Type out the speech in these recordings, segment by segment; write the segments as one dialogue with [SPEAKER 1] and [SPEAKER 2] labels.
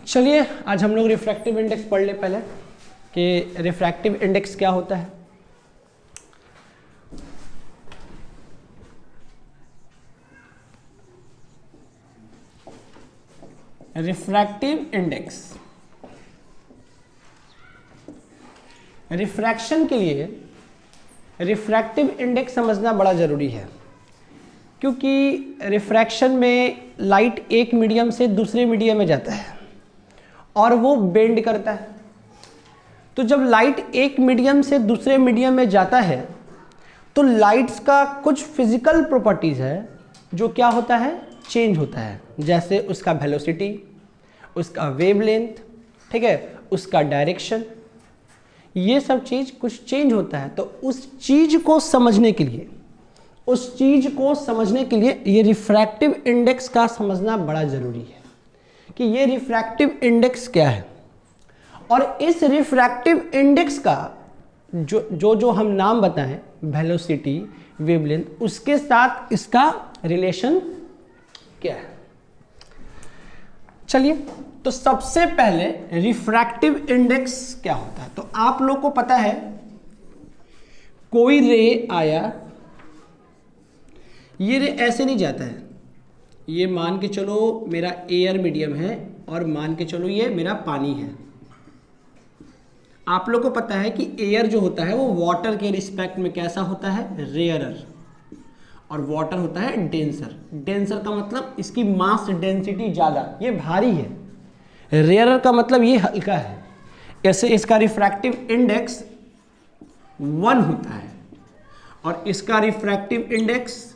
[SPEAKER 1] चलिए आज हम लोग रिफ्रैक्टिव इंडेक्स पढ़ ले पहले कि रिफ्रैक्टिव इंडेक्स क्या होता है। रिफ्रैक्टिव इंडेक्स, रिफ्रैक्शन के लिए रिफ्रैक्टिव इंडेक्स समझना बड़ा ज़रूरी है, क्योंकि रिफ्रैक्शन में लाइट एक मीडियम से दूसरे मीडियम में जाता है और वो बेंड करता है। तो जब लाइट एक मीडियम से दूसरे मीडियम में जाता है तो लाइट्स का कुछ फिजिकल प्रॉपर्टीज़ है जो क्या होता है, चेंज होता है। जैसे उसका वेलोसिटी, उसका वेवलेंथ, ठीक है, उसका डायरेक्शन, ये सब चीज़ कुछ चेंज होता है। तो उस चीज़ को समझने के लिए ये रिफ्रैक्टिव इंडेक्स का समझना बड़ा ज़रूरी है कि ये रिफ्रैक्टिव इंडेक्स क्या है। और इस रिफ्रैक्टिव इंडेक्स का जो हम नाम बताएं, वेलोसिटी, वेवलेंथ, उसके साथ इसका रिलेशन क्या है। चलिए, तो सबसे पहले रिफ्रैक्टिव इंडेक्स क्या होता है। तो आप लोग को पता है, कोई रे आया, ये रे ऐसे नहीं जाता है। ये मान के चलो मेरा एयर मीडियम है और मान के चलो ये मेरा पानी है। आप लोग को पता है कि एयर जो होता है वो वाटर के रिस्पेक्ट में कैसा होता है, रेयरर, और वाटर होता है डेंसर। डेंसर का मतलब इसकी मास डेंसिटी ज़्यादा, ये भारी है। रेयरर का मतलब ये हल्का है। ऐसे इसका रिफ्रैक्टिव इंडेक्स 1 होता है और इसका रिफ्रैक्टिव इंडेक्स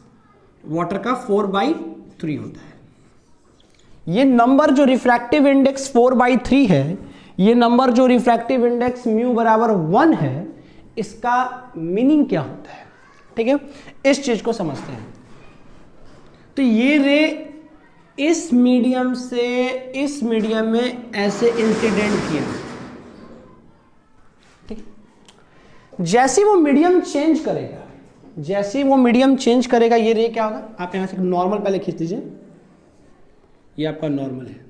[SPEAKER 1] वाटर का 4/3 होता है। ये नंबर जो रिफ्रैक्टिव इंडेक्स 4/3 है, ये नंबर जो रिफ्रैक्टिव इंडेक्स म्यू बराबर 1 है, इसका मीनिंग क्या होता है, ठीक है, इस चीज को समझते हैं। तो ये रे इस मीडियम से इस मीडियम में ऐसे इंसिडेंट किया, ठीक है। जैसे वो मीडियम चेंज करेगा, ये रे क्या होगा, आप यहां से नॉर्मल पहले खींच लीजिए, ये आपका नॉर्मल है।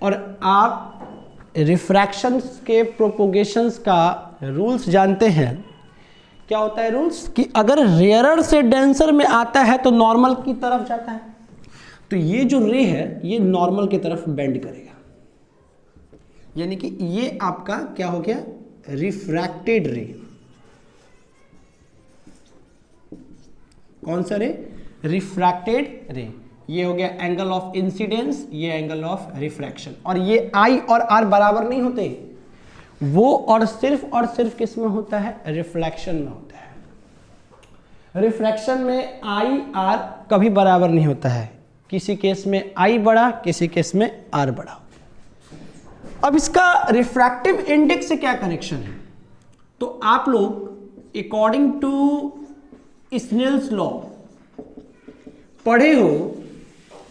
[SPEAKER 1] और आप रिफ्रैक्शन के प्रोपोगेशंस का रूल्स जानते हैं। क्या होता है रूल्स, कि अगर रेयरर से डेंसर में आता है तो नॉर्मल की तरफ जाता है। तो ये जो रे है ये नॉर्मल की तरफ बेंड करेगा, यानी कि ये आपका क्या हो गया, रिफ्रैक्टेड रे। कौन सा रे, रिफ्रैक्टेड रे। ये हो गया एंगल ऑफ इंसिडेंस, ये एंगल ऑफ रिफ्रैक्शन। और ये आई और आर बराबर नहीं होते, वो और सिर्फ किस में होता है, रिफ्लेक्शन में होता है। रिफ्रैक्शन में आई आर कभी बराबर नहीं होता है, किसी केस में आई बड़ा, किसी केस में आर बड़ा। अब इसका रिफ्रैक्टिव इंडेक्स से क्या कनेक्शन है। तो आप लोग अकॉर्डिंग टू स्नेल्स लॉ पढ़े हो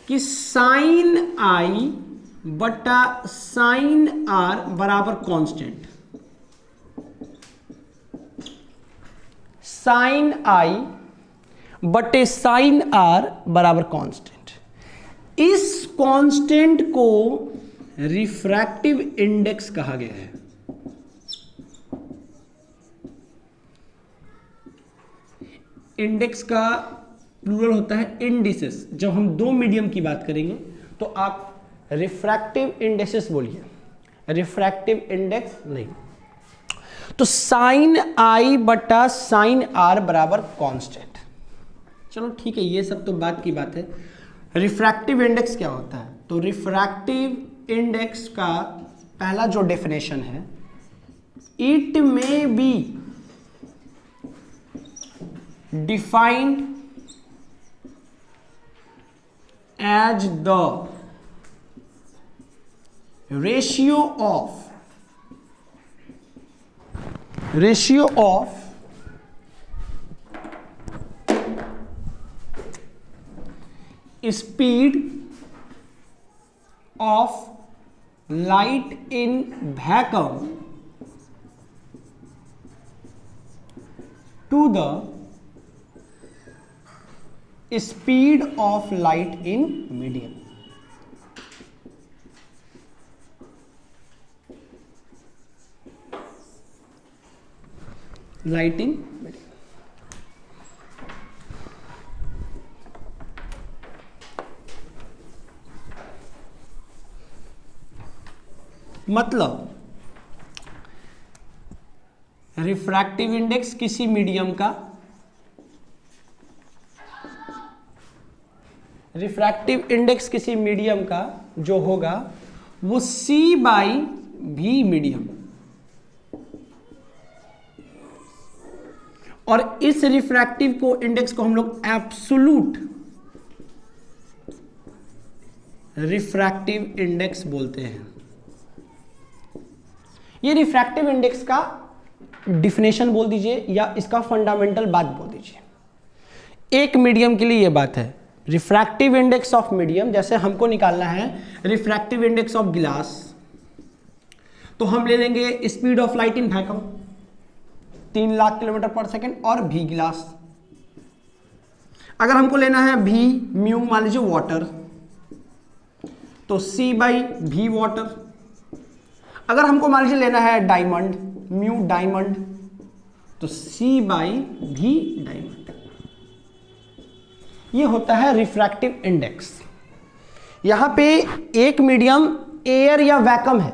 [SPEAKER 1] कि साइन आई बटा साइन आर बराबर कांस्टेंट। साइन आई बटे साइन आर बराबर कांस्टेंट। इस कांस्टेंट को रिफ्रैक्टिव इंडेक्स कहा गया है। इंडेक्स का प्लूरल होता है इंडिसेस। जब हम दो मीडियम की बात करेंगे तो आप रिफ्रैक्टिव इंडेक्सेस बोलिए, रिफ्रैक्टिव इंडेक्स नहीं। तो साइन आई बटा साइन आर बराबर कांस्टेंट। चलो ठीक है, ये सब तो बात की बात है। रिफ्रैक्टिव इंडेक्स क्या होता है, तो रिफ्रैक्टिव इंडेक्स का पहला जो डेफिनेशन है, it may be defined as the ratio of speed of light in vacuum to the speed of light in medium. Lighting मतलब रिफ्रैक्टिव इंडेक्स किसी मीडियम का, रिफ्रैक्टिव इंडेक्स किसी मीडियम का जो होगा वो C/V मीडियम, और इस रिफ्रैक्टिव को इंडेक्स को हम लोग एब्सोल्यूट रिफ्रैक्टिव इंडेक्स बोलते हैं। ये रिफ्रैक्टिव इंडेक्स का डिफिनेशन बोल दीजिए या इसका फंडामेंटल बात बोल दीजिए। एक मीडियम के लिए ये बात है, रिफ्रैक्टिव इंडेक्स ऑफ मीडियम, जैसे हमको निकालना है रिफ्रैक्टिव इंडेक्स ऑफ गिलास, तो हम ले लेंगे speed of light in vacuum 3 lakh kilometre पर सेकेंड और V गिलास। अगर हमको लेना है V म्यू मान लीजिए वाटर, तो C/V वाटर। अगर हमको मान लीजिए लेना है डायमंड म्यू डायमंड, तो C/V डायमंड। ये होता है रिफ्रैक्टिव इंडेक्स। यहां पे एक मीडियम एयर या वैक्यूम है,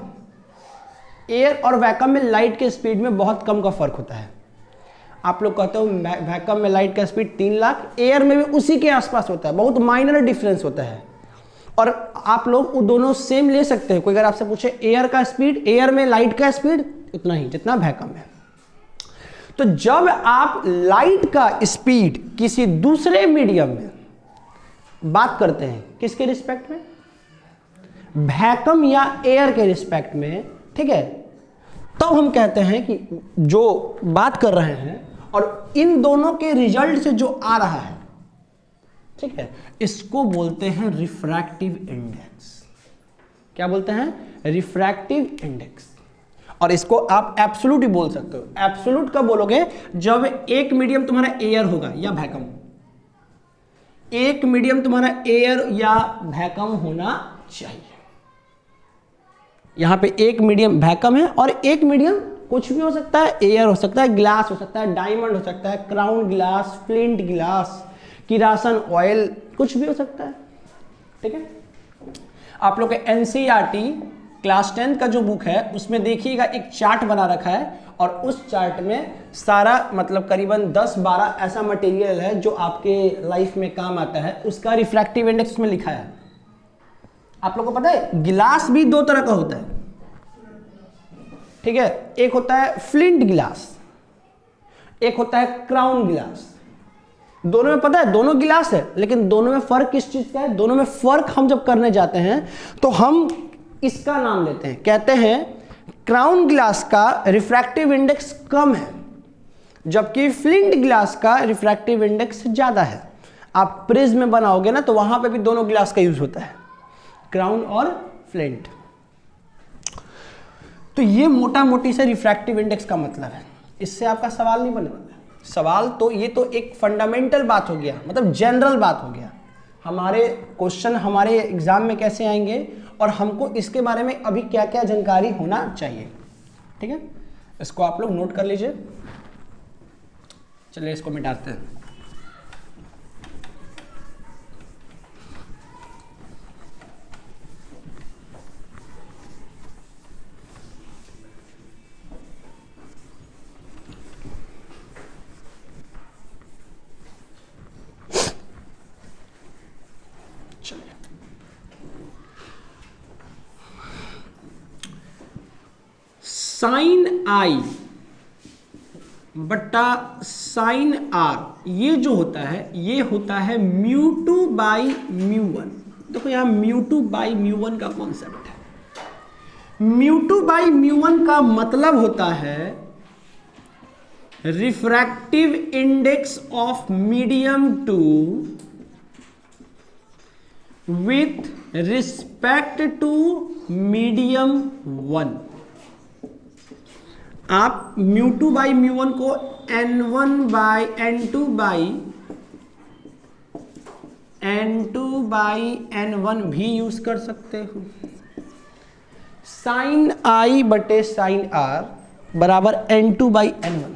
[SPEAKER 1] एयर और वैक्यूम में लाइट के स्पीड में बहुत कम का फर्क होता है। आप लोग कहते हो वैक्यूम में लाइट का स्पीड 3 लाख, एयर में भी उसी के आसपास होता है, बहुत माइनर डिफरेंस होता है। और आप लोग वो दोनों सेम ले सकते हैं। कोई अगर आपसे पूछे एयर का स्पीड, एयर में लाइट का स्पीड उतना ही जितना वैक्यूम है। तो जब आप लाइट का स्पीड किसी दूसरे मीडियम में बात करते हैं, किसके रिस्पेक्ट में, वैक्यूम या एयर के रिस्पेक्ट में, ठीक है, तो हम कहते हैं कि जो बात कर रहे हैं और इन दोनों के रिजल्ट से जो आ रहा है, ठीक है, इसको बोलते हैं रिफ्रैक्टिव इंडेक्स। क्या बोलते हैं, रिफ्रैक्टिव इंडेक्स। और इसको आप एब्सोल्यूट ही बोल सकते हो। एब्सोल्यूट कब बोलोगे, जब एक मीडियम तुम्हारा एयर होगा या वैक्यूम, एक मीडियम तुम्हारा एयर या वैक्यूम होना चाहिए। यहां पे एक मीडियम वैक्यूम है और एक मीडियम कुछ भी हो सकता है, एयर हो सकता है, ग्लास हो सकता है, डायमंड हो सकता है, क्राउन ग्लास, फ्लिंट ग्लास, किरासन ऑयल, कुछ भी हो सकता है। ठीक है, आप लोग के एनसीईआरटी क्लास 10 का जो बुक है उसमें देखिएगा एक चार्ट बना रखा है और उस चार्ट में सारा मतलब करीबन 10-12 ऐसा मटेरियल है जो आपके लाइफ में काम आता है, उसका रिफ्रैक्टिव इंडेक्स में लिखा है। आप लोगों को पता है गिलास भी 2 तरह का होता है, ठीक है, एक होता है फ्लिंट गिलास, एक होता है क्राउन गिलास। दोनों में पता है दोनों गिलास है, लेकिन दोनों में फर्क किस चीज का है, दोनों में फर्क हम जब करने जाते हैं तो हम इसका नाम लेते हैं, कहते हैं क्राउन ग्लास का रिफ्रैक्टिव इंडेक्स कम है जबकि फ्लिंट ग्लास का रिफ्रैक्टिव इंडेक्स ज्यादा है। आप प्रिज्म बनाओगे ना तो वहां पे भी दोनों ग्लास का यूज होता है, क्राउन और फ्लिंट। तो ये मोटा मोटी से रिफ्रैक्टिव इंडेक्स का मतलब है। इससे आपका सवाल नहीं बने वाला है। सवाल तो ये तो एक फंडामेंटल बात हो गया, मतलब जनरल बात हो गया। हमारे क्वेश्चन हमारे एग्जाम में कैसे आएंगे और हमको इसके बारे में अभी क्या क्या जानकारी होना चाहिए, ठीक है, इसको आप लोग नोट कर लीजिए। चलिए इसको मिटाते हैं। साइन आई बट्टा साइन आर ये जो होता है ये होता है μ2 बाई μ1। देखो यहां μ2 बाई μ1 का कॉन्सेप्ट है। μ2 बाई μ1 का मतलब होता है refractive index of medium 2 with respect to medium 1। आप μ2 बाई μ1 को n1 by n2 by n1 भी यूज कर सकते हो। साइन आई बटे साइन आर बराबर n2 बाई n1।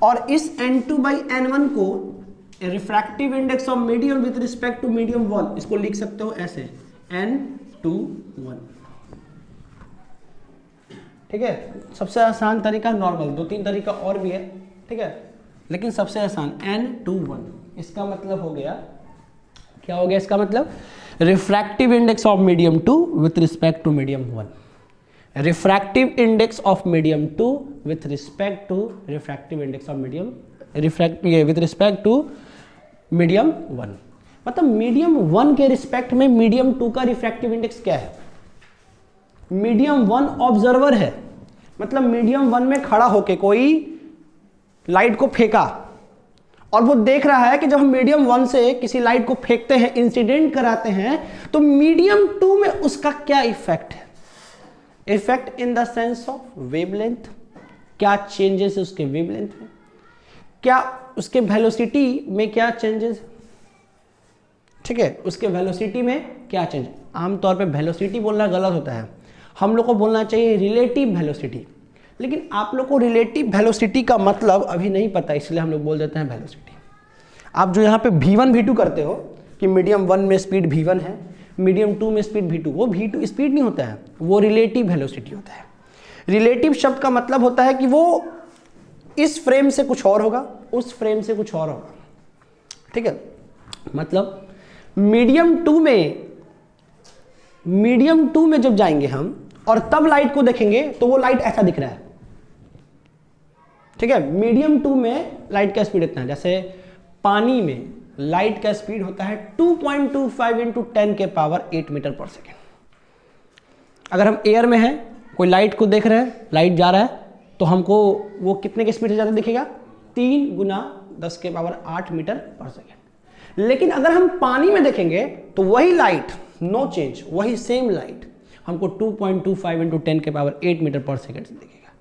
[SPEAKER 1] और इस n2/n1 को refractive index of medium with respect to medium 1, इसको लिख सकते हो ऐसे n2 1। ठीक है, सबसे आसान तरीका नॉर्मल, 2-3 तरीका और भी है, ठीक है, लेकिन सबसे आसान n2 1। इसका मतलब हो गया, क्या हो गया इसका मतलब, refractive index of medium 2 with respect to medium 1, refractive index of medium 2 with respect to refractive index of medium with respect to medium 1। मतलब मीडियम 1 के रिस्पेक्ट में मीडियम 2 का रिफ्रैक्टिव इंडेक्स क्या है, मीडियम 1 ऑब्जर्वर है, मतलब मीडियम 1 में खड़ा होके कोई लाइट को फेंका और वो देख रहा है कि जब हम मीडियम 1 से किसी लाइट को फेंकते हैं, इंसिडेंट कराते हैं, तो मीडियम 2 में उसका क्या इफेक्ट है, effect in the sense of wavelength, क्या चेंजेस है उसके वेवलेंथ में, क्या उसके वेलोसिटी में क्या चेंजेस, ठीक है, उसके वेलोसिटी में क्या चेंज। आमतौर पे वेलोसिटी बोलना गलत होता है, हम लोग को बोलना चाहिए रिलेटिव वेलोसिटी, लेकिन आप लोग को रिलेटिव वेलोसिटी का मतलब अभी नहीं पता, इसलिए हम लोग बोल देते हैं वेलोसिटी। आप जो यहाँ पे v1 v2 करते हो कि मीडियम 1 में स्पीड v1 है, मीडियम 2 में स्पीड v2, वो v2 स्पीड नहीं होता है, वो रिलेटिव वेलोसिटी होता है। रिलेटिव शब्द का मतलब होता है कि वो इस फ्रेम से कुछ और होगा, उस फ्रेम से कुछ और होगा, ठीक है। मतलब मीडियम 2 में जब जाएंगे हम और तब लाइट को देखेंगे तो वो लाइट ऐसा दिख रहा है, ठीक है। मीडियम 2 में लाइट का स्पीड इतना है, जैसे पानी में लाइट का स्पीड होता है 2.25 × 10⁸ मीटर पर सेकेंड। अगर हम एयर में हैं, कोई लाइट को देख रहे हैं, लाइट जा रहा है, तो हमको वो कितने के स्पीड से ज़्यादा दिखेगा, 3 × 10⁸ मीटर पर सेकेंड। लेकिन अगर हम पानी में देखेंगे तो वही लाइट, नो चेंज, वही सेम लाइट हमको 2.25 × 10⁸ मीटर पर सेकेंड से दिखेगा।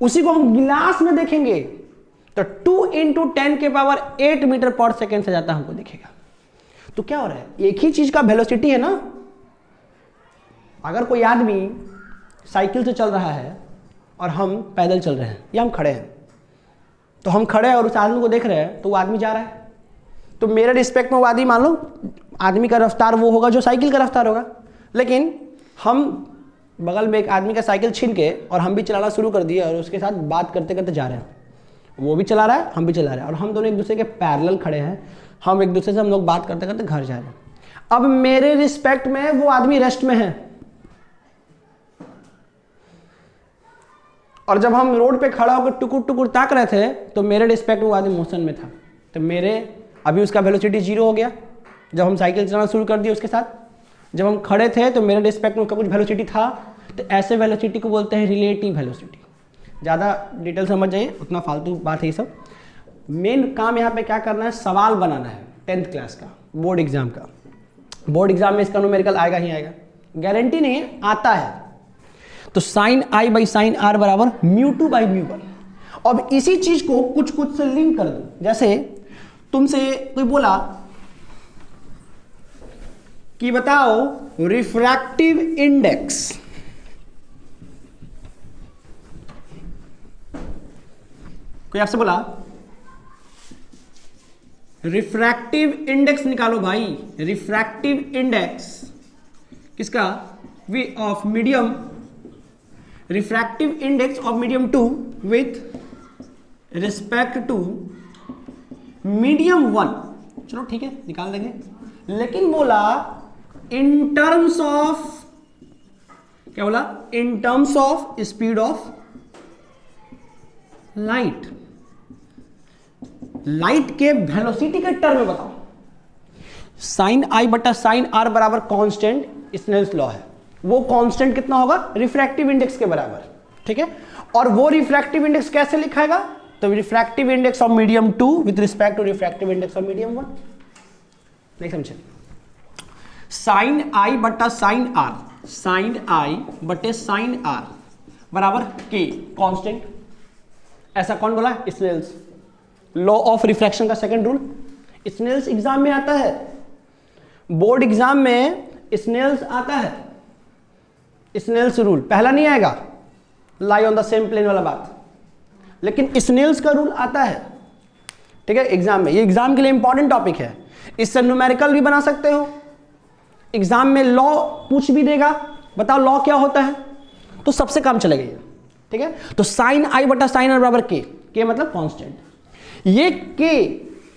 [SPEAKER 1] उसी को हम गिलास में देखेंगे तो 2 × 10⁸ मीटर पर सेकेंड से ज़्यादा हमको दिखेगा। तो क्या हो रहा है, एक ही चीज का वेलोसिटी है ना। अगर कोई आदमी साइकिल से चल रहा है और हम पैदल चल रहे हैं या हम खड़े हैं, तो हम खड़े हैं और उस आदमी को देख रहे हैं, तो वो आदमी जा रहा है, तो मेरे रिस्पेक्ट में वो आदमी, मान लो आदमी का रफ्तार वो होगा जो साइकिल का रफ्तार होगा। लेकिन हम बगल में एक आदमी का साइकिल छीन के और हम भी चलाना शुरू कर दिए और उसके साथ बात करते करते जा रहे हैं, वो भी चला रहा है, हम भी चला रहे हैं, और हम दोनों एक दूसरे के पैरेलल खड़े हैं, हम एक दूसरे से हम लोग बात करते करते घर जा रहे हैं। अब मेरे रिस्पेक्ट में वो आदमी रेस्ट में है, और जब हम रोड पे खड़ा होकर टुकुर टुकुर ताक रहे थे तो मेरे रिस्पेक्ट वो आदमी मोशन में था, तो मेरे अभी उसका वेलोसिटी 0 हो गया जब हम साइकिल चलाना शुरू कर दिए उसके साथ। जब हम खड़े थे तो मेरे रिस्पेक्ट में उसका कुछ वेलोसिटी था, तो ऐसे वेलोसिटी को बोलते हैं रिलेटिव वेलोसिटी। ज़्यादा डिटेल समझ जाइए, उतना फालतू बात है ये सब। मेन काम यहाँ पे क्या करना है, सवाल बनाना है 10th क्लास का, बोर्ड एग्जाम का। बोर्ड एग्जाम में इसका न्यूमेरिकल आएगा ही आएगा, गारंटी नहीं है, आता है। तो sin i sin r बराबर μ2/μ1। अब इसी चीज को कुछ कुछ से लिंक कर दो। जैसे तुमसे कोई बोला कि बताओ रिफ्रैक्टिव इंडेक्स, कोई आपसे बोला रिफ्रैक्टिव इंडेक्स निकालो भाई, रिफ्रैक्टिव इंडेक्स किसका, V of medium, refractive index of medium 2 with respect to medium 1। चलो ठीक है, निकाल देंगे। लेकिन बोला इन टर्म्स ऑफ, क्या बोला, इन terms of speed of light, light के वेलोसिटी के टर्म में बताओ। साइन आई बटा साइन आर बराबर कांस्टेंट स्नेल्स लॉ है, वो कांस्टेंट कितना होगा, रिफ्रैक्टिव इंडेक्स के बराबर, ठीक है। और वो रिफ्रैक्टिव इंडेक्स कैसे लिखाएगा, तो refractive index of medium 2 with respect to refractive index of medium 1। नहीं समझे, साइन आई बटा साइन आर, साइन आई बटे साइन आर बराबर के कांस्टेंट। ऐसा कौन बोला, स्नेल्स लॉ ऑफ रिफ्रैक्शन का सेकंड रूल। स्नेल्स एग्जाम में आता है, बोर्ड एग्जाम में स्नेल्स आता है, स्नेल्स रूल। पहला नहीं आएगा lie on the same plane वाला बात, लेकिन स्नेल्स का रूल आता है, ठीक है, एग्जाम में। ये एग्जाम के लिए इंपॉर्टेंट टॉपिक है, इससे न्यूमेरिकल भी बना सकते हो, एग्जाम में लॉ पूछ भी देगा, बताओ लॉ क्या होता है, तो सबसे काम चलेगा ये, ठीक है। तो साइन आई बटा साइन आर बराबर के मतलब कांस्टेंट। ये के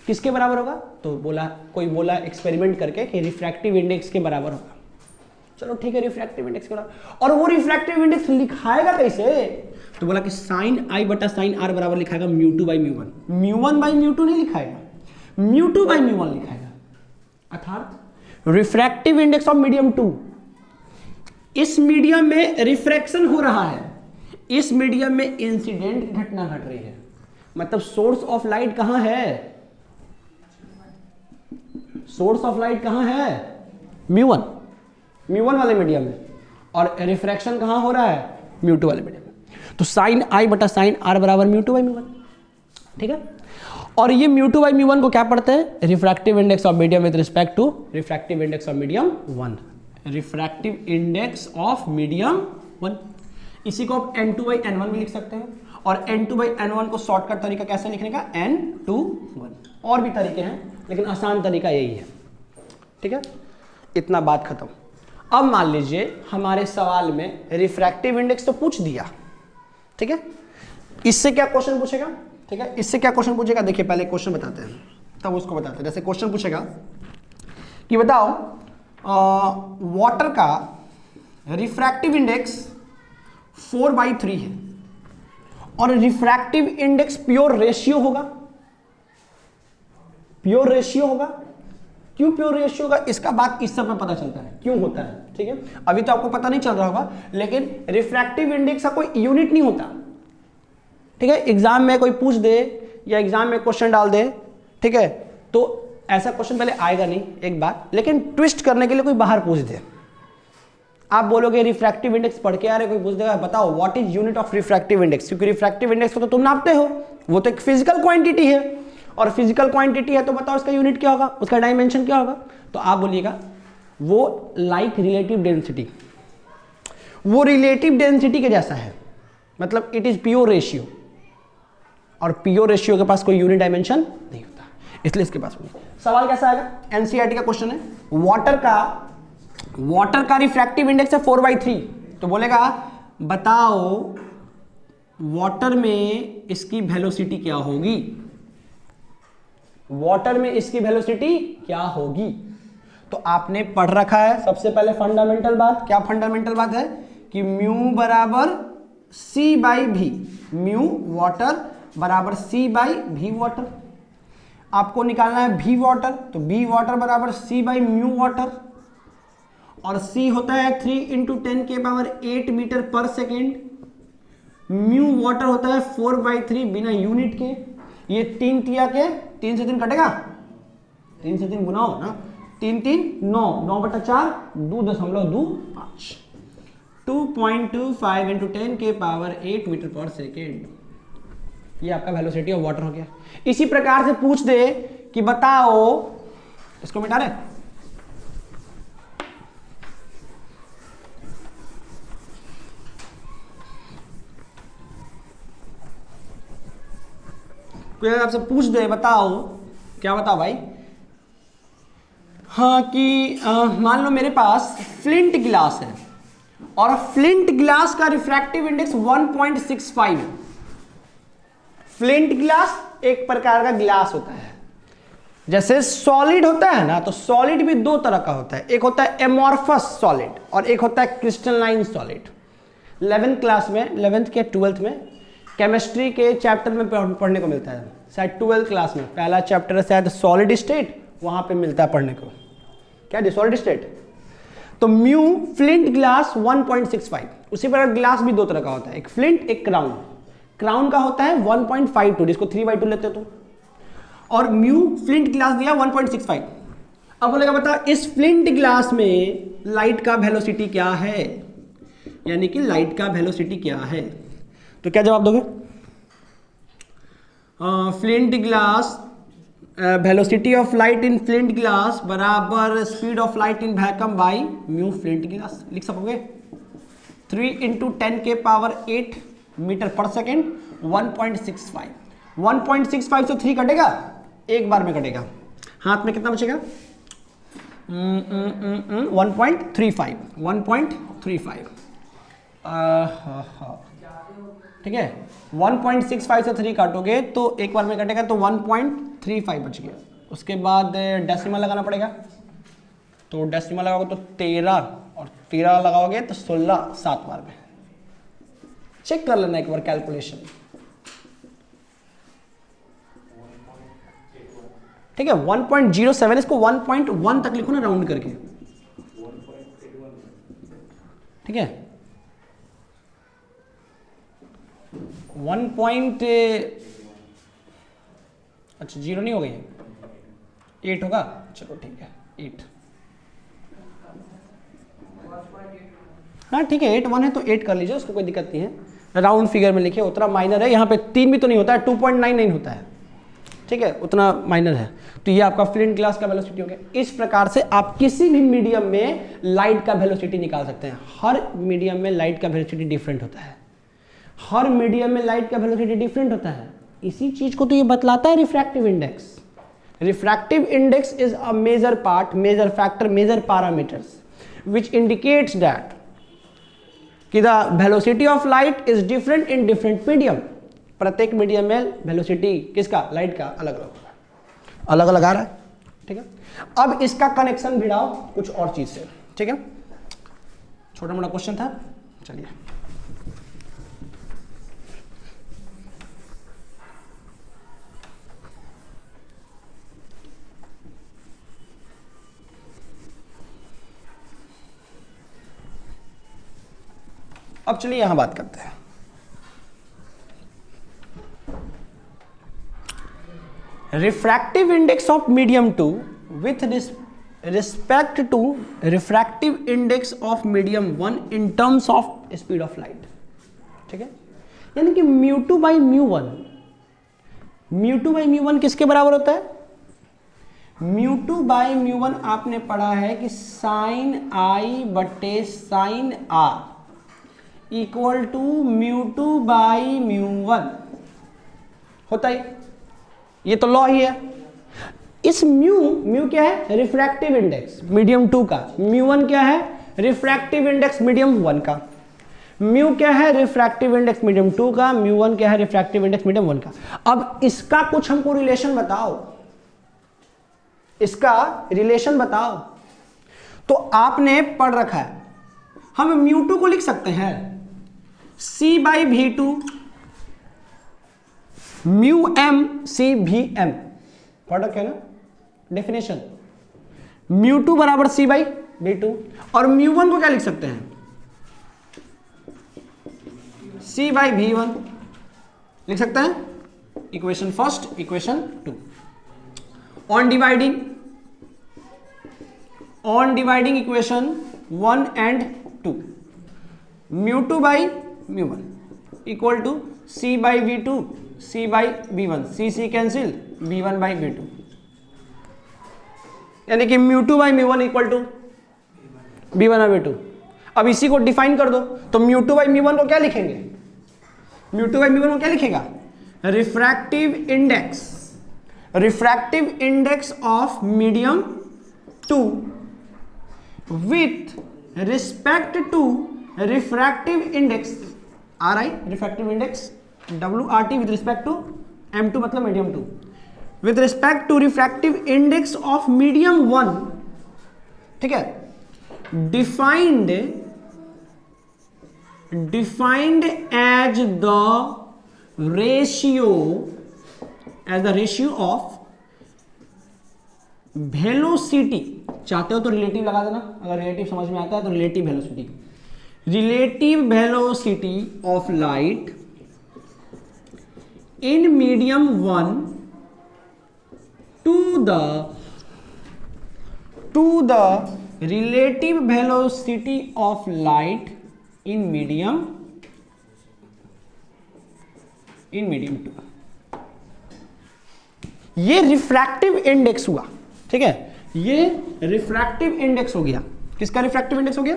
[SPEAKER 1] किसके बराबर होगा, तो बोला कोई बोला एक्सपेरिमेंट करके कि रिफ्रैक्टिव इंडेक्स के बराबर होगा। चलो ठीक है, रिफ्रैक्टिव इंडेक्स के बराबर। और वो रिफ्रैक्टिव इंडेक्स लिखाएगा कैसे, तो बोला कि साइन आई बटा साइन आर बराबर लिखाएगा mu two by mu one. Mu one by mu two नहीं लिखाएगा, mu two by mu one लिखाएगा। अर्थात रिफ्रैक्टिव इंडेक्स ऑफ मीडियम 2, इस मीडियम में रिफ्रैक्शन हो रहा है, इस मीडियम में इंसिडेंट घटना घट रही है, मतलब सोर्स ऑफ लाइट कहां है, सोर्स ऑफ लाइट कहां है, म्यू वन वाले मीडियम में, और रिफ्रैक्शन कहां हो रहा है, म्यू टू वाले मीडियम में। तो साइन आई बटा साइन आर बराबर mu two by mu one, ठीक है। और ये mu two by mu one को क्या पढ़ते हैं, refractive index of medium with respect to refractive index of medium 1, refractive index of medium 1। इसी को आप n2/n1 भी लिख सकते हैं, और n2/n1 को शॉर्टकट तरीका कैसे लिखने का, n2/1। और भी तरीके हैं, लेकिन आसान तरीका यही है, ठीक है। इतना बात खत्म। अब मान लीजिए हमारे सवाल में रिफ्रैक्टिव इंडेक्स तो पूछ दिया, ठीक है, इससे क्या क्वेश्चन पूछेगा, ठीक है, इससे क्या क्वेश्चन पूछेगा, देखिए पहले क्वेश्चन बताते हैं तब उसको बताते हैं। जैसे क्वेश्चन पूछेगा कि बताओ वाटर का रिफ्रैक्टिव इंडेक्स 4/3 है, और रिफ्रैक्टिव इंडेक्स प्योर रेशियो होगा, प्योर रेशियो होगा। क्यों प्योर रेशियो होगा, इसका बात इस सब में पता चलता है क्यों होता है, ठीक है। अभी तो आपको पता नहीं चल रहा होगा, लेकिन रिफ्रैक्टिव इंडेक्स का कोई यूनिट नहीं होता, ठीक है। एग्जाम में कोई पूछ दे या एग्जाम में क्वेश्चन डाल दे, ठीक है, तो ऐसा क्वेश्चन पहले आएगा नहीं एक बार, लेकिन ट्विस्ट करने के लिए कोई बाहर पूछ दे, आप बोलोगे रिफ्रैक्टिव इंडेक्स पढ़ के आ रहे, कोई पूछ देगा बताओ what is unit of refractive index, क्योंकि रिफ्रैक्टिव इंडेक्स को तो तुम नापते हो, वो तो एक फिजिकल क्वांटिटी है, और फिजिकल क्वांटिटी है तो बताओ इसका यूनिट क्या होगा, उसका डायमेंशन क्या होगा, तो आप बोलिएगा वो लाइक रिलेटिव डेंसिटी, वो रिलेटिव डेंसिटी के जैसा है, मतलब इट इज प्योर रेशियो, और प्योर रेशियो के पास कोई यूनिट डायमेंशन नहीं होता, इसलिए इसके पास नहीं। सवाल कैसा आएगा, एनसीईआरटी का क्वेश्चन है, वाटर का रिफ्रैक्टिव इंडेक्स है 4/3, तो बोलेगा बताओ वाटर में इसकी वेलोसिटी क्या होगी, वाटर में इसकी वेलोसिटी क्या होगी। तो आपने पढ़ रखा है सबसे पहले फंडामेंटल बात, क्या फंडामेंटल बात है कि म्यू बराबर सी बाई भी, म्यू वाटर बराबर सी बाई भी वाटर। आपको निकालना है भी वाटर, तो बी वाटर बराबर सी बाई म्यू वाटर, और सी होता है 3 × 10⁸ मीटर पर सेकेंड, म्यू वाटर होता है 4/3 बिना यूनिट के। ये 3 तिया के 3 से 3 कटेगा, 3 से 3 गुना हो ना, 3 3 9, 9/4 2.25, 2.25 × 10⁸ मीटर पर सेकेंड। ये आपका वेलोसिटी ऑफ वाटर हो गया। इसी प्रकार से पूछ दे कि बताओ, इसको मिटा रहे, कोई आपसे पूछ दे बताओ, क्या बताओ भाई, हाँ कि मान लो मेरे पास फ्लिंट गिलास है, और फ्लिंट गिलास का रिफ्रैक्टिव इंडेक्स 1.65 है। फ्लिंट गिलास एक प्रकार का गिलास होता है, जैसे सॉलिड होता है ना, तो सॉलिड भी दो तरह का होता है, एक होता है एमॉर्फस सॉलिड और एक होता है क्रिस्टलाइन सॉलिड। 11th क्लास में, 11th के 12th में केमिस्ट्री के चैप्टर में पढ़ने को मिलता है, शायद 12th क्लास में पहला चैप्टर है शायद सॉलिड स्टेट, वहां पे मिलता है पढ़ने को, क्या सॉलिड स्टेट। तो म्यू फ्लिंट गिलास 1.65। उसी प्रकार गिलास भी दो तरह का होता है, एक फ्लिंट एक क्राउन। क्राउन का होता है 1.52, जिसको 3/2 लेते हो तो, और म्यू फ्लिंट गिलास दिया 1.65। अब बोलेगा बता इस फ्लिंट गिलास में लाइट का वेलोसिटी क्या है, यानी कि लाइट का वेलोसिटी क्या है, तो क्या जवाब दोगे? फ्लिंट गिलास velocity of light in flint गिलास बराबर speed of light in vacuum by mu flint गिलास। लिख सकोगे 3 × 10⁸ मीटर पर सेकेंड 1.65, 1.65 से 3 कटेगा, एक बार में कटेगा, हाथ में कितना बचेगा 1.35, 1.35 ठीक है। 1.65 से 3 काटोगे तो एक बार में कटेगा, तो 1.35 बच गया। उसके बाद डेसिमल लगाना पड़ेगा, तो डेसिमल लगाओगे तो 13 और 13 लगाओगे तो 16 7 बार में। चेक कर लेना एक बार कैलकुलेशन, ठीक है। 1.07, इसको 1.1 तक लिखो ना राउंड करके, ठीक है। अच्छा 0 नहीं हो गई, 8 होगा, चलो ठीक है 8, हाँ ठीक है 8 1 है तो 8 कर लीजिए, उसको कोई दिक्कत नहीं है। राउंड फिगर में लिखिए, उतना माइनर है, यहाँ पे 3 भी तो नहीं होता है, 2.99 होता है, ठीक है, उतना माइनर है। तो ये आपका फ्लिंट ग्लास का वेलोसिटी हो गया। इस प्रकार से आप किसी भी मीडियम में लाइट का वेलोसिटी निकाल सकते हैं। हर मीडियम में लाइट का वेलोसिटी डिफरेंट होता है, हर मीडियम में लाइट का वेलोसिटी डिफरेंट होता है। इसी चीज को तो ये बतलाता है refractive index. Refractive index is a major part, major factor, major parameters which indicates that कि the velocity of light is different in different medium. प्रत्येक मीडियम में वेलोसिटी किसका, लाइट का अलग अलग होगा, अलग अलग आ रहा है, ठीक है। अब इसका कनेक्शन भिड़ाओ कुछ और चीज से, ठीक है। छोटा मोटा क्वेश्चन था, चलिए। अब चलिए यहां बात करते हैं। Refractive index of medium 2 with respect to refractive index of medium 1 in terms of speed of light, ठीक है। यानी कि μ2 बाई μ1, μ2 बाई μ1 किसके बराबर होता है, μ2 बाई μ1 आपने पढ़ा है कि साइन आई बटे sine r equal to μ2 by μ1 होता है, ये तो लॉ ही है। इस म्यू क्या है, रिफ्रैक्टिव इंडेक्स मीडियम 2 का, μ1 क्या है, रिफ्रैक्टिव इंडेक्स मीडियम 1 का। म्यू क्या है, रिफ्रैक्टिव इंडेक्स मीडियम 2 का, μ1 क्या है, रिफ्रैक्टिव इंडेक्स मीडियम 1 का। अब इसका कुछ हमको रिलेशन बताओ, इसका रिलेशन बताओ। तो आपने पढ़ रखा है, हम μ2 को लिख सकते हैं c by v2 μm c vm, पढ़ रखे ना डेफिनेशन। μ2 बराबर c बाई v2 और μ1 को क्या लिख सकते हैं, c बाई v1 लिख सकते हैं। Equation first, equation 2। On dividing equation 1 and 2, μ2 by μ1 equal to c by v2 c by v1, c cancel, v1 by v2, यानी कि μ2 by μ1 equal to v1 by v2। अब इसी को डिफाइन कर दो, तो μ2 बाई μ1 को क्या लिखेंगे, μ2 बाई μ1 को क्या लिखेगा, refractive index of medium 2 with respect to refractive index RI, refractive index WRT with respect to M2 मतलब medium 2 with respect to refractive index of medium 1, ठीक है। Defined as the ratio of velocity, चाहते हो तो relative लगा देना, अगर relative समझ में आता है तो relative velocity of light in medium 1 to the relative velocity of light in medium 2। ये रिफ्रैक्टिव इंडेक्स हुआ, ठीक है। ये रिफ्रैक्टिव इंडेक्स हो गया, किसका रिफ्रैक्टिव इंडेक्स हो गया,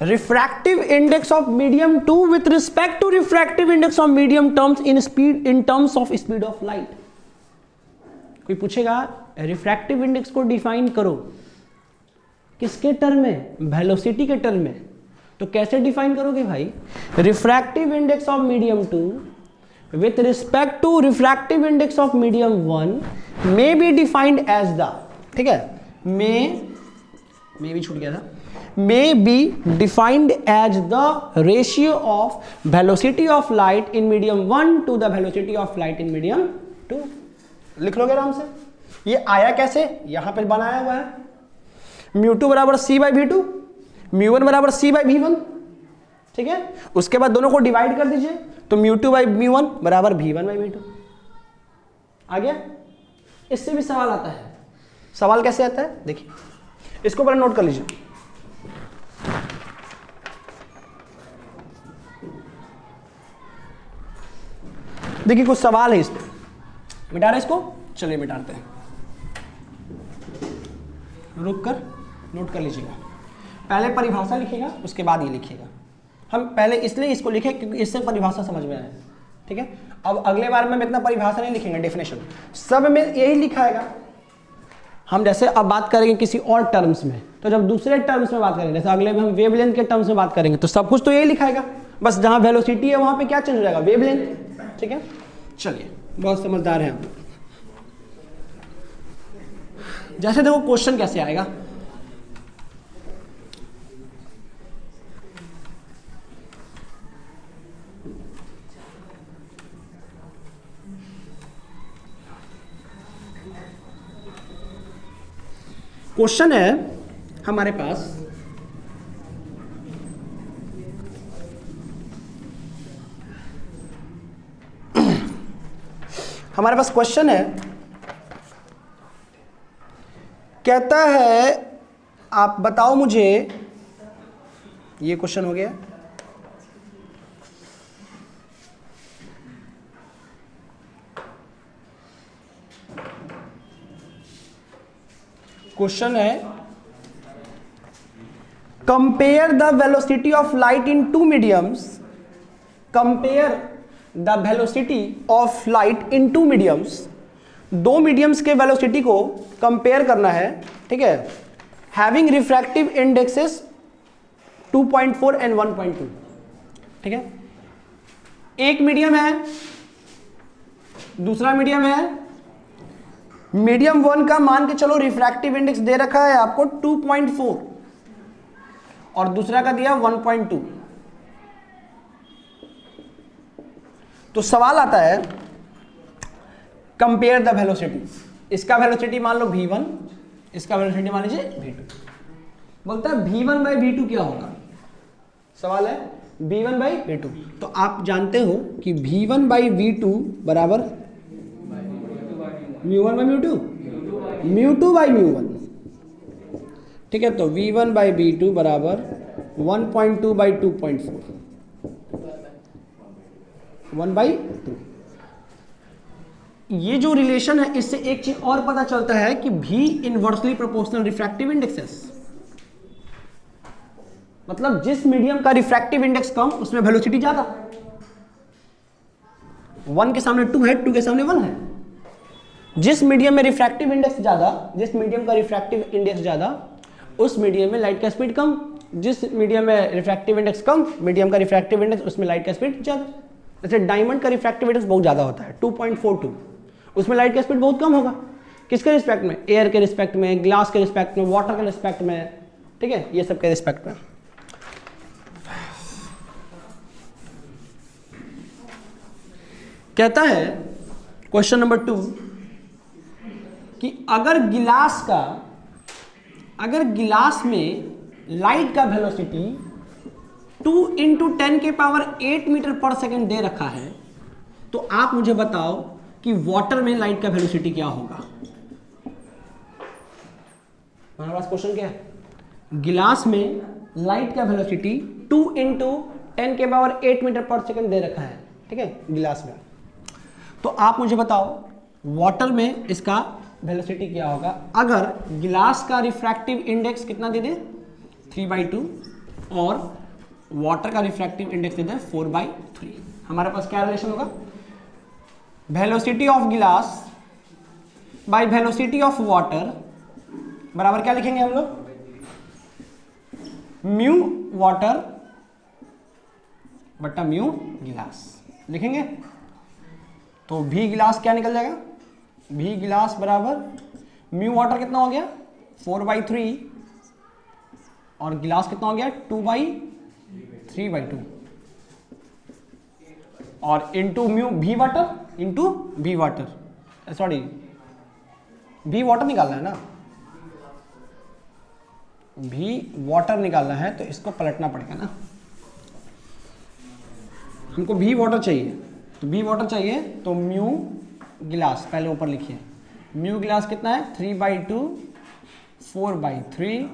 [SPEAKER 1] refractive index of medium 2 with respect to refractive index of medium terms in terms of speed of light। कोई पूछेगा रिफ्रैक्टिव इंडेक्स को डिफाइन करो, किसके टर्म में? वेलोसिटी के टर्म में। तो कैसे डिफाइन करोगे भाई? Refractive index of medium 2 with respect to refractive index of medium 1 may be defined as the, ठीक है, मे भी छूट गया था, may be defined as the ratio of velocity of light in medium 1 to the velocity of light in medium 2। लिख लोगे आराम से। ये आया कैसे? यहां पर बनाया हुआ है, μ2 बराबर c बाई v2, μ1 बराबर c बाई v1, ठीक है। उसके बाद दोनों को डिवाइड कर दीजिए, तो μ2 बाई μ1 बराबर v1 बाई v2 आ गया। इससे भी सवाल आता है। सवाल कैसे आता है देखिए, इसको पहले नोट कर लीजिए। देखिए कुछ सवाल है इस पे, मिटा रहे इसको, चलिए मिटाते हैं, रुक कर नोट कर लीजिएगा। पहले परिभाषा लिखिएगा, उसके बाद ये लिखिएगा। हम पहले इसलिए इसको लिखे क्योंकि इससे परिभाषा समझ में आए, ठीक है। अब अगले बार में हम इतना परिभाषा नहीं लिखेंगे, डेफिनेशन सब में यही लिखाएगा। हम जैसे अब बात करेंगे किसी और टर्म्स में, तो जब दूसरे टर्म्स में बात करेंगे, जैसे अगले में हम वेवलेंथ के टर्म्स में बात करेंगे, तो सब कुछ तो यही लिखाएगा, बस जहां वेलोसिटी है वहां पे क्या चेंज हो जाएगा? वेवलेंथ, ठीक है। चलिए, बहुत समझदार हैं आप। जैसे देखो क्वेश्चन कैसे आएगा, क्वेश्चन है हमारे पास, क्वेश्चन है, कहता है आप बताओ मुझे, ये क्वेश्चन हो गया। क्वेश्चन है compare the velocity of light in two mediums, compare the velocity of light in two mediums, दो मीडियम्स के वेलोसिटी को कंपेयर करना है, ठीक है, हैविंग रिफ्रैक्टिव इंडेक्सेस 2.4 एंड 1.2, ठीक है। एक मीडियम है, दूसरा मीडियम है। मीडियम 1 का मान के चलो रिफ्रैक्टिव इंडेक्स दे रखा है आपको 2.4 और दूसरा का दिया 1.2। तो सवाल आता है कंपेयर द वेलोसिटी, इसका वेलोसिटी मान लो v1, इसका वेलोसिटी मान लीजिए v2। बोलता है v1 बाई v2 क्या होगा? सवाल है v1 बाई v2। तो आप जानते हो कि v1 बाई v2 बराबर μ1 बाई μ2, μ2 बाई μ1, ठीक है। तो v1 बाई v2 बराबर 1.2 बाई 2.4, 1/2। ये जो रिलेशन है, इससे एक चीज और पता चलता है कि v inversely proportional refractive indexes, मतलब जिस मीडियम का रिफ्रैक्टिव इंडेक्स कम उसमें वेलोसिटी ज्यादा। 1 के सामने 2 है, 2 के सामने 1 है। जिस मीडियम में रिफ्रैक्टिव इंडेक्स ज्यादा, जिस मीडियम का रिफ्रैक्टिव इंडेक्स ज्यादा, उस मीडियम में लाइट का स्पीड कम। जिस मीडियम में रिफ्रैक्टिव इंडेक्स कम, मीडियम का रिफ्रैक्टिव इंडेक्स, उसमें लाइट का स्पीड ज्यादा। जैसे डायमंड का रिफ्रैक्टिव इंडेक्स बहुत ज्यादा होता है 2.42, उसमें लाइट का स्पीड बहुत कम होगा। किसके रिस्पेक्ट में? एयर के रिस्पेक्ट में, ग्लास के रिस्पेक्ट में, वाटर के रिस्पेक्ट में, ठीक है, ये सब के रिस्पेक्ट में। कहता है क्वेश्चन नंबर 2 कि अगर गिलास में लाइट का वेलोसिटी 2 × 10⁸ मीटर पर सेकेंड दे रखा है, तो आप मुझे बताओ कि वाटर में लाइट का वेलोसिटी क्या होगा। हमारे पास क्वेश्चन क्या है? गिलास में लाइट का वेलोसिटी 2 × 10⁸ मीटर पर सेकेंड दे रखा है, ठीक है, गिलास में। तो आप मुझे बताओ वाटर में इसका वेलोसिटी क्या होगा अगर गिलास का रिफ्रैक्टिव इंडेक्स कितना दे दे? 3/2 और वाटर का रिफ्रैक्टिव इंडेक्स देता है 4/3। हमारे पास क्या रिलेशन होगा, वेलोसिटी ऑफ गिलास बाय वेलोसिटी ऑफ वाटर बराबर क्या लिखेंगे हम लोग, म्यू वाटर बटा म्यू गिलास लिखेंगे। तो भी गिलास क्या निकल जाएगा, भी गिलास बराबर म्यू वाटर कितना हो गया 4/3 और गिलास कितना हो गया 2/3/2 और इंटू म्यू भी वाटर इंटू भी वाटर, सॉरी भी वाटर निकालना है ना, भी वाटर निकालना है तो इसको पलटना पड़ेगा ना, हमको भी वाटर चाहिए तो भी वाटर चाहिए तो म्यू गिलास पहले ऊपर लिखिए, म्यू गिलास कितना है 3/2 4/3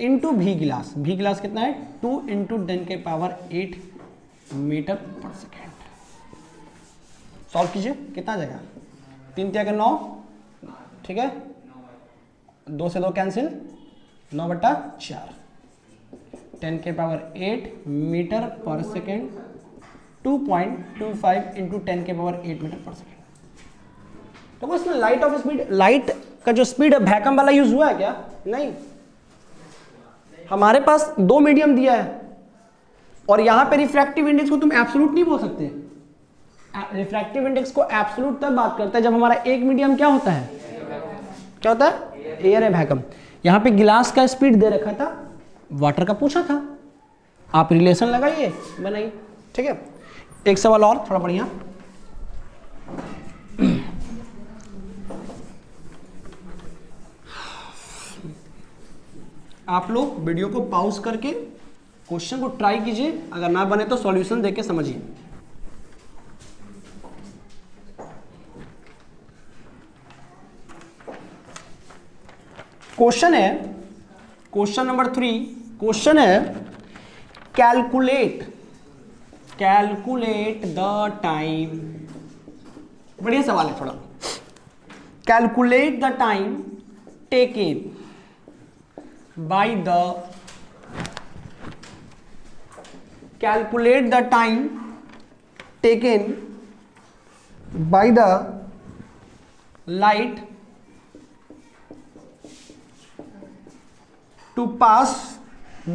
[SPEAKER 1] इंटू भी गिलास कितना है 2 इंटू 10⁸ मीटर पर सेकेंड। सॉल्व कीजिए कितना आ जाएगा, 3 × 9 ठीक है, 2 से 2 कैंसिल 9/4 10⁸ मीटर पर सेकेंड 2.25 इंटू 10⁸ मीटर पर सेकेंड। तो इसमें लाइट ऑफ स्पीड, लाइट का जो स्पीड है वैक्यूम वाला यूज हुआ है क्या, नहीं, हमारे पास 2 मीडियम दिया है और यहां पे रिफ्रैक्टिव इंडेक्स को तुम एब्सोल्यूट नहीं बोल सकते। रिफ्रैक्टिव इंडेक्स को एब्सोल्यूट तब बात करता है जब हमारा एक मीडियम क्या होता है, क्या होता है, एयर है वैक्यूम। यहां पे गिलास का स्पीड दे रखा था, वाटर का पूछा था, आप रिलेशन लगाइए बनाइए, ठीक है। एक सवाल और थोड़ा बढ़िया, आप लोग वीडियो को पॉज करके क्वेश्चन को ट्राई कीजिए, अगर ना बने तो सॉल्यूशन देके समझिए। क्वेश्चन है, क्वेश्चन नंबर 3, क्वेश्चन है कैलकुलेट द टाइम, बढ़िया सवाल है थोड़ा, calculate the time taken by the calculate the time taken by the light to pass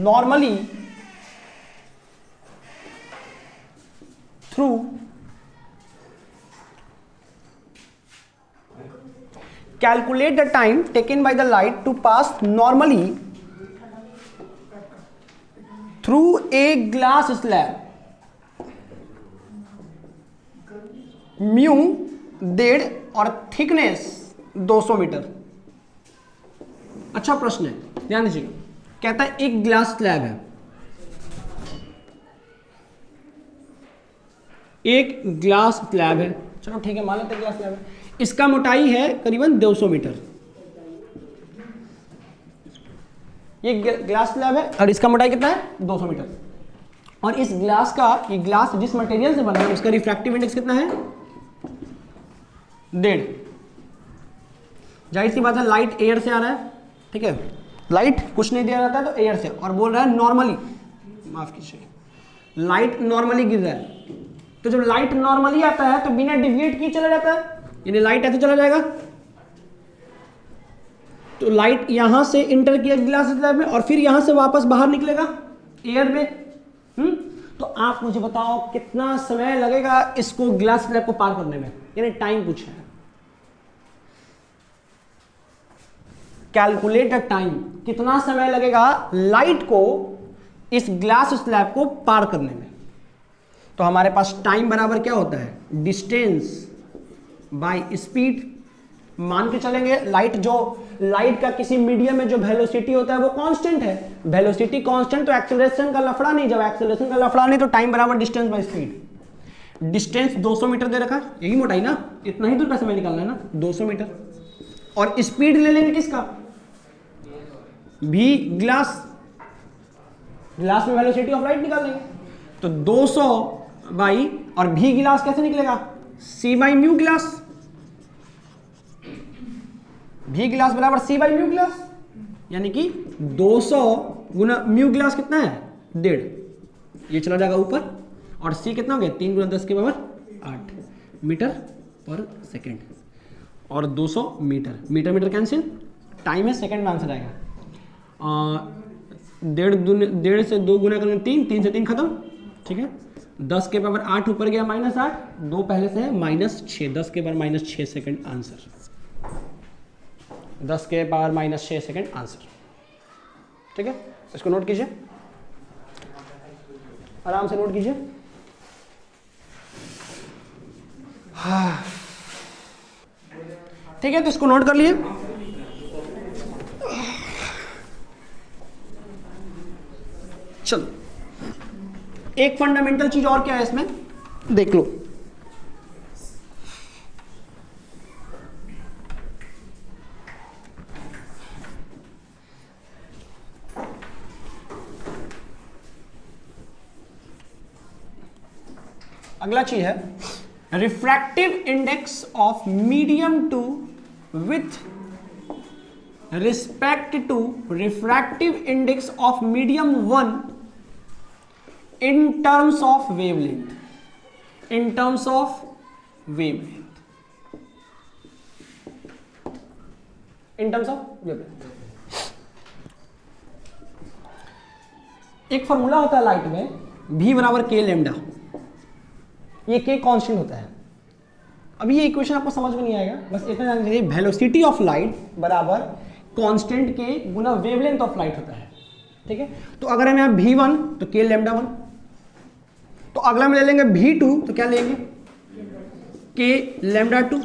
[SPEAKER 1] normally through calculate the time taken by the light to pass normally through a glass slab mu 1.5 और thickness 200 metre. अच्छा प्रश्न है, ध्यान दीजिए, कहता है एक glass slab है, एक ग्लास स्लैब है, चलो ठीक है मान लेते हैं ग्लास स्लैब है, इसका मोटाई है करीबन 200 मीटर, ये ग्लास स्लैब है और इसका मोटाई कितना है 200 मीटर, और इस ग्लास का, ये ग्लास जिस मटेरियल से बना है उसका रिफ्रैक्टिव इंडेक्स कितना है 1.5। जाहिर सी बात है लाइट एयर से आ रहा है, ठीक है, लाइट कुछ नहीं दिया जाता है तो एयर से, और बोल रहा है नॉर्मली, माफ कीजिए, लाइट नॉर्मली गिर रहा है, तो जब लाइट नॉर्मली आता है तो बिना डिविएट किए चला जाता है, यानी लाइट ऐसे चला जाएगा, तो लाइट यहां से इंटर किया ग्लास स्लैब में और फिर यहां से वापस बाहर निकलेगा एयर में। तो आप मुझे बताओ कितना समय लगेगा इसको ग्लास स्लैब को पार करने में, यानी टाइम पूछा है, कैलकुलेट टाइम, कितना समय लगेगा लाइट को इस ग्लास स्लैब को पार करने में। तो हमारे पास टाइम बराबर क्या होता है, डिस्टेंस बाय स्पीड, मान के चलेंगे लाइट का किसी मीडियम में जो वेलोसिटी होता है वो कांस्टेंट है, वेलोसिटी कांस्टेंट तो एक्सेलरेशन का लफड़ा नहीं, जब एक्सेलरेशन का लफड़ा नहीं तो टाइम बराबर distance by speed. Distance 200 metre दे रखा, यही मोटाई ना, इतना ही दूर का समय निकालना है ना 200 मीटर, और स्पीड ले लेंगे किसका, भी ग्लास में वेलोसिटी ऑफ लाइट निकाल लेंगे, तो 200 बाई और भी गिलास कैसे निकलेगा, सी बाई म्यू गिलास, भी गिलास बराबर सी बाई म्यू गिलास, यानी कि 200 गुना म्यू गिलास कितना है 1.5, ये चला जाएगा ऊपर, और c कितना हो गया 3 × 10 की पावर 8 मीटर पर सेकेंड, और 200 metre, metre metre cancel, time है सेकेंड में आंसर आएगा। 1.5 से 2 गुना करेंगे 3, 3 से 3 खत्म, ठीक है। 10 के पावर 8 ऊपर गया -8, 2 पहले से है -6, 10 के पावर -6 सेकेंड आंसर, 10 के पावर -6 सेकेंड आंसर, ठीक है। इसको नोट कीजिए, आराम से नोट कीजिए। हाँ ठीक है, तो इसको नोट कर लिए। चलो, एक फंडामेंटल चीज और क्या है इसमें देख लो। अगला चीज है refractive index of medium 2 with respect to refractive index of medium 1 in terms of wavelength, in terms of wavelength, in terms of wavelength। एक फॉर्मूला होता है लाइट में, v बराबर k लैम्डा, ये k कांस्टेंट होता है। अभी ये इक्वेशन आपको समझ में नहीं आएगा, बस इतना जानना चाहिए, वेलोसिटी ऑफ लाइट बराबर constant k Guna wavelength of light होता है, ठीक है। तो अगर हम यहाँ v1 तो k लैम्डा 1, तो अगला में ले लेंगे v2 तो क्या लेंगे k लैम्डा 2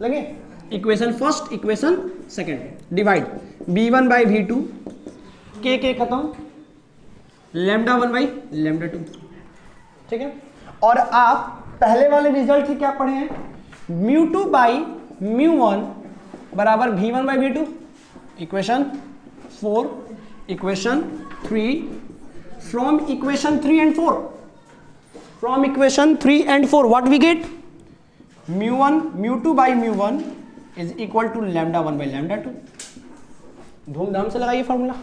[SPEAKER 1] लेंगे। Equation first, equation second, divide v1 by v2, k खत्म, लैम्डा 1 बाई लैम्डा 2, ठीक है। और आप पहले वाले रिजल्ट से क्या पढ़े हैं, μ2 बाई μ1 बराबर v1 by v2, equation 4, equation 3, from equation 3 and 4, from equation 3 and 4 what we get, μ2 by μ1 is equal to lambda 1 by lambda 2। धूमधाम से लगाइए फॉर्मूला,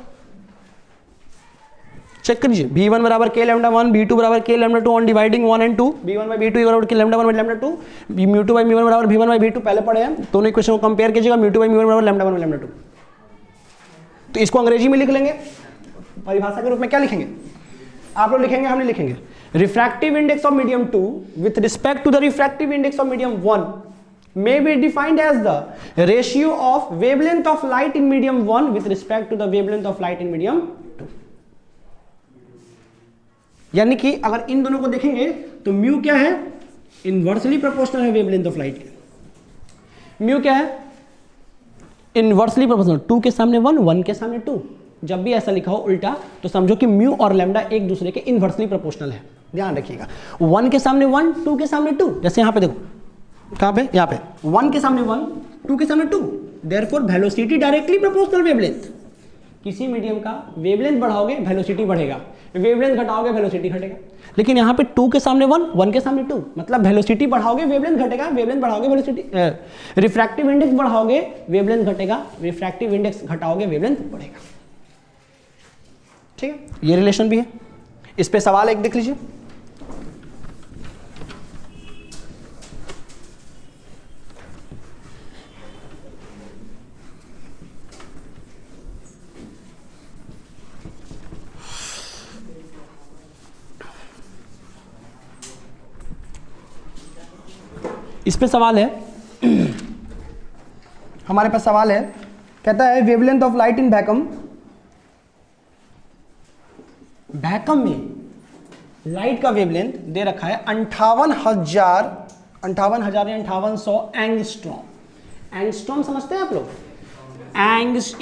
[SPEAKER 1] चेक करिए, v1 बराबर k लैम्डा 1, v2 बराबर k lambda 2 on dividing 1 and 2, v1 by v2 बराबर k lambda 1 by lambda 2, μ2 by μ1 बराबर v1 by v2 पहले पढ़े हैं, दोनों इक्वेशन को कंपेयर कीजिएगा, μ2 by μ1 बराबर लैम्डा 1 by लैम्डा 2। तो इसको अंग्रेजी में लिख लेंगे, परिभाषा के रूप में क्या लिखेंगे आप लोग, लिखेंगे हम नहीं लिखेंगे, refractive index of medium 2 with respect to the refractive index of medium 1 may be defined as the ratio of wavelength of light in medium 1 with respect to the wavelength of light in medium 2। यानी कि अगर इन दोनों को देखेंगे तो mu क्या है, inversely proportional है वेवलेंथ ऑफ लाइट के। म्यू क्या है, इनवर्सली प्रोपोर्शनल, 2 के सामने 1, 1 के सामने 2। जब भी ऐसा लिखा हो उल्टा तो समझो कि म्यू और लैम्डा एक दूसरे के इनवर्सली प्रोपोर्शनल है, ध्यान रखिएगा। 1 के सामने 1, 2 के सामने 2, जैसे यहाँ पे देखो, कहाँ पे, यहाँ पे 1 के सामने 1, 2 के सामने 2, therefore velocity directly proportional wavelength. किसी मीडियम का वेवलेंथ बढ़ाओगे वेलोसिटी बढ़ेगा, वेवलेंथ घटाओगे वेलोसिटी घटेगा। लेकिन यहाँ पे 2 के सामने 1, 1 के सामने 2, मतलब वेलोसिटी बढ़ाओगे वेवलेंथ घटेगा, वेवलेंथ बढ़ाओगे वेलोसिटी, रिफ्रैक्टिव इंडेक्स बढ़ाओगे वेवलेंथ घटेगा, रिफ्रैक्टिव इंडेक्स घटाओगे वेवलेंथ बढ़ेगा, ठीक है। ये रिलेशन भी है। इस पे सवाल एक देख लीजिए, इस पे सवाल है, हमारे पास सवाल है, कहता है wavelength of light in vacuum, vacuum में लाइट का वेवलेंथ दे रखा है 58,500 एंगस्ट्रॉम। एंगस्ट्रॉम समझते हैं आप लोग,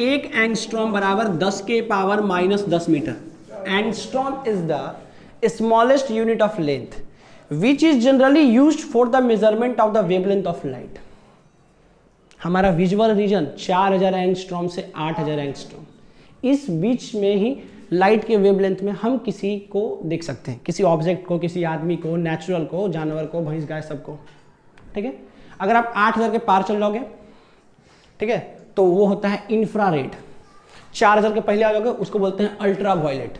[SPEAKER 1] एक एंगस्ट्रॉम बराबर 10 के power -10 metre. Angstrom is the smallest unit of length which is generally used for the measurement of the wavelength of light. हमारा विजुअल रीजन 4000 एंगस्ट्रॉम से 8000 एंगस्ट्रॉम, इस बीच में ही लाइट के वेवलेंथ में हम किसी को देख सकते हैं, किसी ऑब्जेक्ट को, किसी आदमी को, नेचुरल को, जानवर को, भैंस गाय सबको, ठीक है। अगर आप 8000 के पार चल जाओगे, ठीक है, तो वो होता है इंफ्रारेड। 4000 के पहले आ जाओगे उसको बोलते हैं अल्ट्रा वायलेट।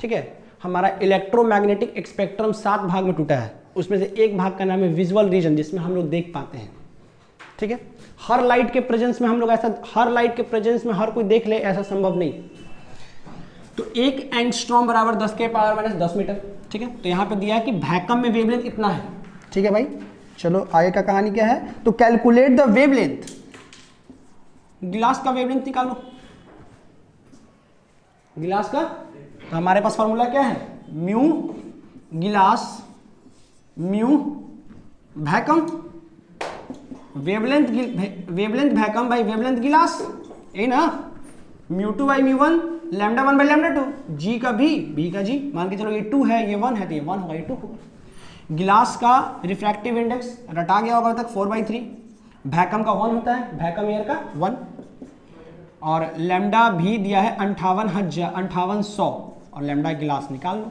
[SPEAKER 1] ठीक है, हमारा इलेक्ट्रोमैग्नेटिक स्पेक्ट्रम 7 भाग में टूटा है, उसमें से एक भाग का नाम है विजुअल रीजन, जिसमें हम लोग देख पाते हैं। ठीक है, हर लाइट के प्रेजेंस में हम लोग ऐसा, हर लाइट के प्रेजेंस में हर कोई देख ले ऐसा संभव नहीं। तो 1 एंगस्ट्रॉम बराबर 10 के पावर माइनस 10 मीटर। ठीक है, तो यहाँ पे दिया है कि वैक्यूम में वेवलेंथ इतना है। ठीक है भाई, चलो आगे का कहानी क्या है, तो कैलकुलेट द वेवलेंथ, गिलास का वेवलेंथ निकालो, गिलास का। तो हमारे पास फॉर्मूला क्या है, म्यू गिलास mu vacuum, wavelength vacuum by wavelength गिलास, यही ना, μ2 बाई μ1 लैम्डा 1 बाई लैम्डा 2, जी का भी का जी, मान के चलो ये 2 है ये 1 है तो ये 1 होगा ये 2 होगा। गिलास का रिफ्रैक्टिव इंडेक्स रटा गया होगा तक 4/3, वैक्यूम का 1 होता है, वैक्यूम एयर का 1, और लैम्डा भी दिया है 5800 और लैम्डा गिलास निकाल लो।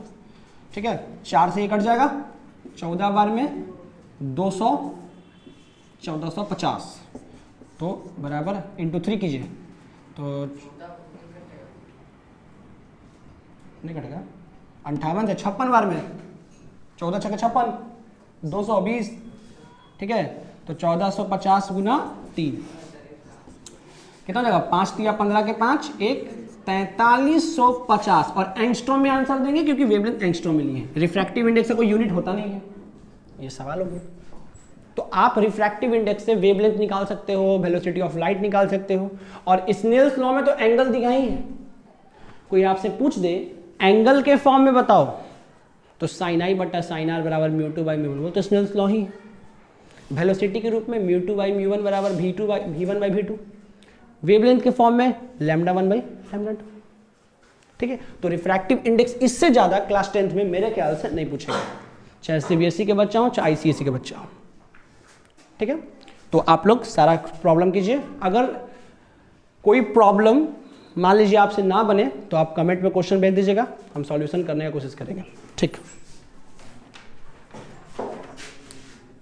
[SPEAKER 1] ठीक है, 4 से ये कट जाएगा, 14 बार में 200, 1450, तो बराबर इंटू 3 कीजिए तो नहीं कटेगा, 58 से 56 बार में 14 छक्के 56, 220। ठीक है, तो 1450 गुना 3 कितना हो जाएगा, 5 या 15 के 5 1 4350, और एंगस्ट्रॉम में आंसर देंगे क्योंकि वेवलेंथ एंगस्ट्रॉम में लिए हैं। रिफ्रैक्टिव इंडेक्स का कोई यूनिट होता नहीं है, ये सवाल हो गया। तो आप रिफ्रैक्टिव इंडेक्स से वेवलेंथ निकाल सकते हो, वेलोसिटी ऑफ लाइट निकाल सकते हो, और स्नेल्स लॉ में तो एंगल दिखा ही है। कोई आपसे पूछ दे एंगल के फॉर्म में बताओ, तो साइन आई बटा साइन आर बराबर μ2 बाई μ1, वो तो स्नेल्स लॉ ही है। वेलोसिटी के रूप में μ2 बाई μ1 बराबर v1 बाई v2, वेवलेंथ के फॉर्म में लैम्डा 1 बाई लैम्डा 2। ठीक है, तो रिफ्रैक्टिव इंडेक्स इससे ज़्यादा क्लास 10th में मेरे ख्याल से नहीं पूछेगा, चाहे CBSE के बच्चा हो चाहे ICSE के बच्चा हो। ठीक है, तो आप लोग सारा प्रॉब्लम कीजिए, अगर कोई प्रॉब्लम मान लीजिए आपसे ना बने तो आप कमेंट में क्वेश्चन भेज दीजिएगा, हम सॉल्यूशन करने की कोशिश करेंगे। ठीक।